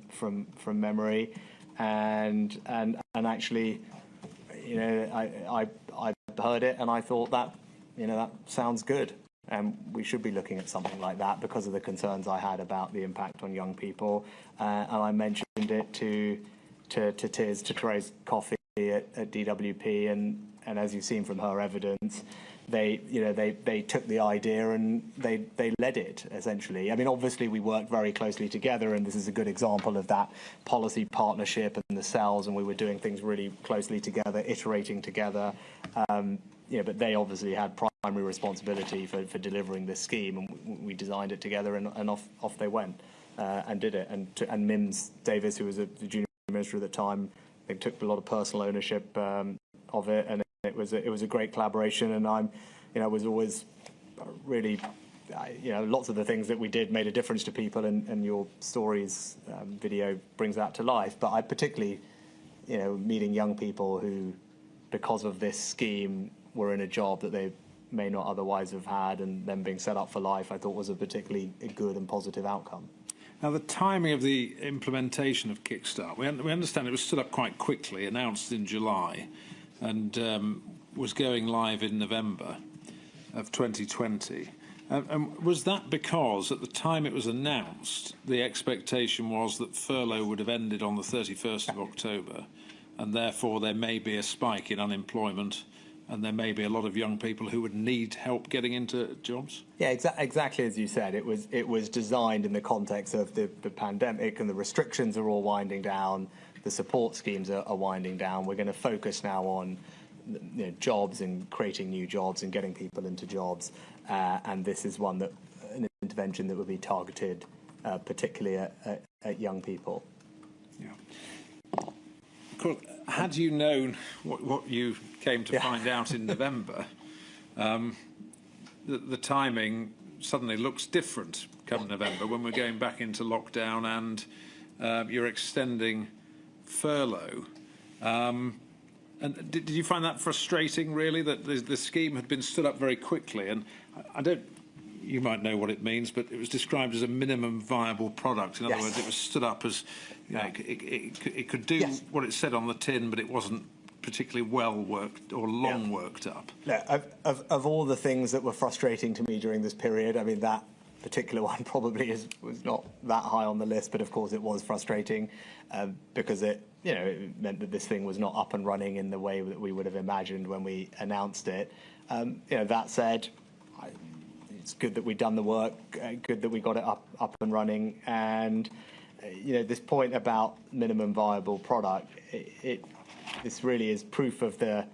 from memory, and actually, I heard it and I thought that that sounds good, and we should be looking at something like that because of the concerns I had about the impact on young people, and I mentioned it to Therese Coffey at DWP, and as you've seen from her evidence, they took the idea and they led it, essentially. I mean, obviously we worked very closely together, and this is a good example of that policy partnership and the cells, and we were doing things really closely together, iterating together. But they obviously had primary responsibility for delivering this scheme, and we designed it together, and off they went and did it. And Mims Davis, who was the junior minister at the time, they took a lot of personal ownership of it, and it was a great collaboration. And I was always really, lots of the things that we did made a difference to people, and your stories video brings that to life. But I particularly, meeting young people who, because of this scheme, were in a job that they may not otherwise have had, and then being set up for life, I thought was a particularly good and positive outcome. Now, the timing of the implementation of Kickstart, we understand it was stood up quite quickly, announced in July, and was going live in November of 2020. And was that because, at the time it was announced, the expectation was that furlough would have ended on the 31st of October, and therefore there may be a spike in unemployment, and there may be a lot of young people who would need help getting into jobs? Yeah, exactly as you said. It was designed in the context of the pandemic, and the restrictions are all winding down. The support schemes are winding down. We're going to focus now on jobs and creating new jobs and getting people into jobs. And this is an intervention that would be targeted particularly at young people. Yeah. Of course, had you known what you came to find out in November, the timing suddenly looks different come November when we're going back into lockdown and you're extending furlough. And did you find that frustrating, really, that the scheme had been stood up very quickly? And you might know what it means, but it was described as a minimum viable product. In other words, it was stood up as, it could do what it said on the tin, but it wasn't particularly well worked or long worked up? No, of all the things that were frustrating to me during this period, I mean, that particular one probably was not that high on the list, but of course it was frustrating because it meant that this thing was not up and running in the way that we would have imagined when we announced it. That said, it's good that we've done the work, good that we got it up and running, and this point about minimum viable product, this really is proof of the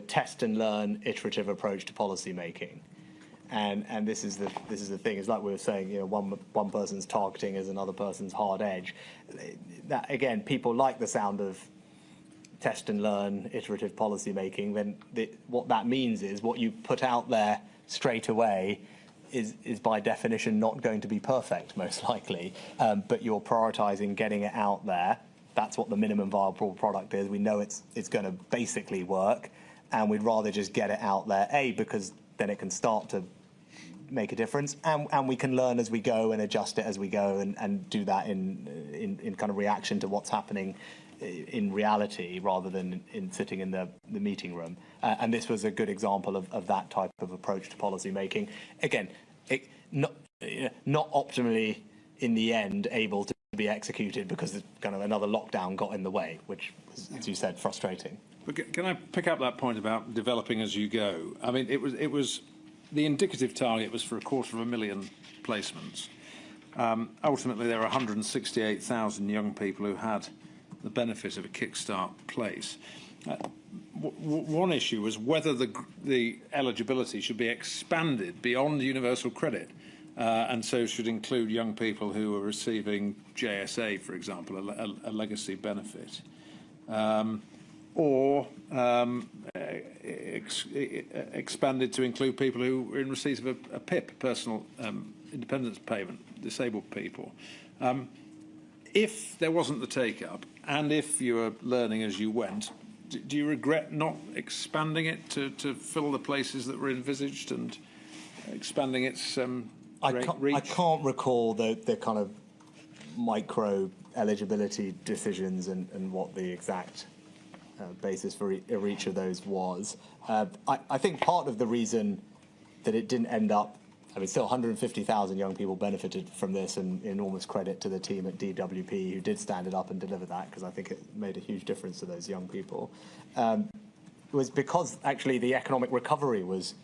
test and learn iterative approach to policy making. And this is the thing. It's like we were saying, one person's targeting is another person's hard edge. That again, people like the sound of test and learn iterative policy making. Then what that means is what you put out there straight away is by definition not going to be perfect, most likely. But you're prioritising getting it out there. That's what the minimum viable product is. We know it's going to basically work, and we'd rather just get it out there. Because then it can start to make a difference, and we can learn as we go and adjust it as we go, and do that in kind of reaction to what's happening in reality rather than in sitting in the meeting room. And this was a good example of that type of approach to policy making. Again, not optimally in the end able to be executed because kind of another lockdown got in the way, which was, as you said, frustrating. But can I pick up that point about developing as you go? I mean, it was the indicative target was for 250,000 placements. Ultimately, there are 168,000 young people who had the benefit of a kickstart place. One issue was whether the eligibility should be expanded beyond universal credit, and so should include young people who are receiving JSA, for example, a legacy benefit. Or expanded to include people who are in receipt of a PIP, personal independence payment, disabled people. If there wasn't the take-up, and if you were learning as you went, do you regret not expanding it to fill the places that were envisaged and expanding its reach? I can't recall the kind of micro eligibility decisions and what the exact basis for each of those was. I think part of the reason that it didn't end up, I mean, still 150,000 young people benefited from this, and enormous credit to the team at DWP who did stand it up and deliver that, because I think it made a huge difference to those young people. It was because actually the economic recovery was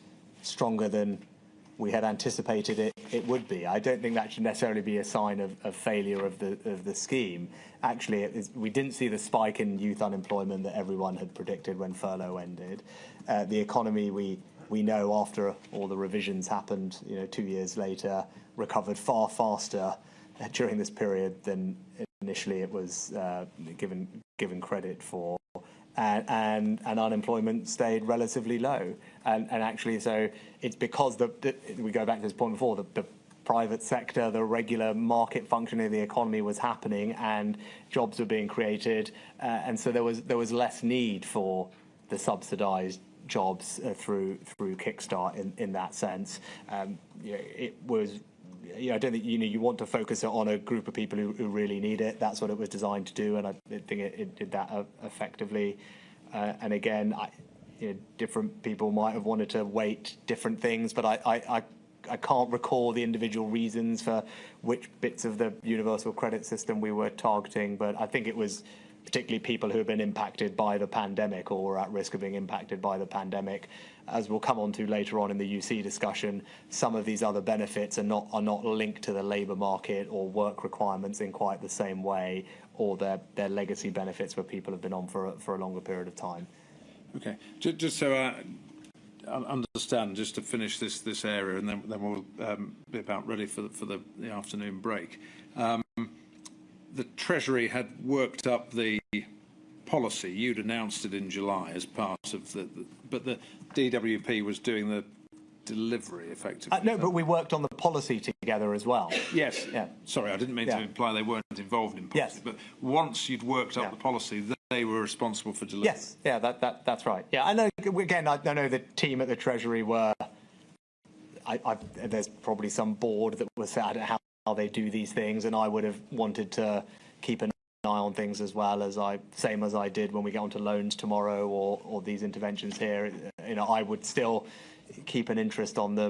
stronger than we had anticipated it would be. I don't think that should necessarily be a sign of failure of the scheme. Actually, we didn't see the spike in youth unemployment that everyone had predicted when furlough ended. The economy, we know after all the revisions happened, 2 years later, recovered far faster during this period than initially it was given credit for. And unemployment stayed relatively low. And actually, so it's because we go back to this point before, the private sector, the regular market functioning of the economy was happening, and jobs were being created, and so there was less need for the subsidised jobs through Kickstart in that sense. It was. I don't think you want to focus it on a group of people who really need it. That's what it was designed to do, and I think it did that effectively. And again, different people might have wanted to weight different things, but I can't recall the individual reasons for which bits of the universal credit system we were targeting. But I think it was particularly people who have been impacted by the pandemic or were at risk of being impacted by the pandemic. As we'll come on to later on in the UC discussion, some of these other benefits are not linked to the labour market or work requirements in quite the same way, or they're legacy benefits where people have been on for a longer period of time. Okay, just so I understand, just to finish this area, and then we'll be about ready for the afternoon break. The Treasury had worked up the policy. You'd announced it in July as part of but the DWP was doing the delivery effectively. No, but we worked on the policy together as well. Yes. Yeah. Sorry, I didn't mean to imply they weren't involved in policy. Yes. But once you'd worked up the policy, they were responsible for delivery. Yes. Yeah, that's right. Yeah, I know. Again, I know the team at the Treasury were. There's probably some board that was sad at how they do these things, and I would have wanted to keep an on things as well, same as I did when we get onto loans tomorrow or these interventions here. I would still keep an interest on them.